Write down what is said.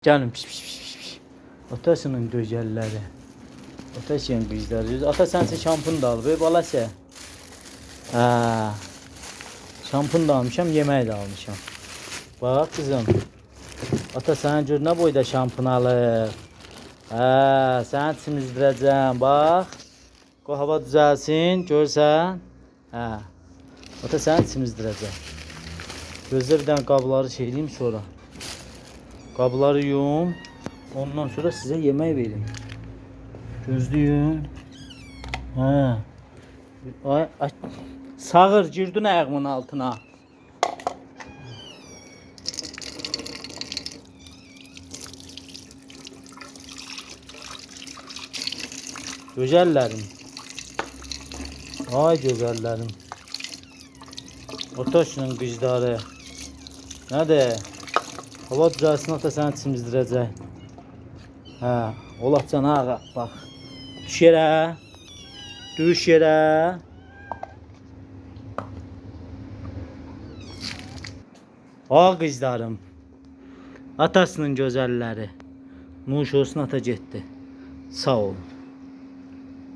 Canım piş piş piş piş. Atasının gözəlləri. Atasının qızları. Ata sənsə şampun da al. Böy balası. Ha. Şampun da almışam, yemək də almışam. Bax kızım. Ata sənin gör nə boyda şampun alıb. Ha, səni çimizdirəcəm. Bax. Qoy hava düzəlsin, görsən. Ha. Ata səni çimizdirəcəm. Gözlə bir dənə qabları şey edeyim sonra. Qabları yum. Ondan sonra size yemək verim. Gözlüyün. Ha. Ay, ay. Sağır girdin ayağımın altına. Gözəllərim. Ay gözəllərim. Otaşının qızları. Nədir? Hava düzəlsin, ata səni çimizdirəcək. Hə, olaqcan ağa, bax. Düş yerə. Düş yerə. Ağa qızlarım. Atasının gözəlləri. Nuş olsun, ata getdi. Sağ olun.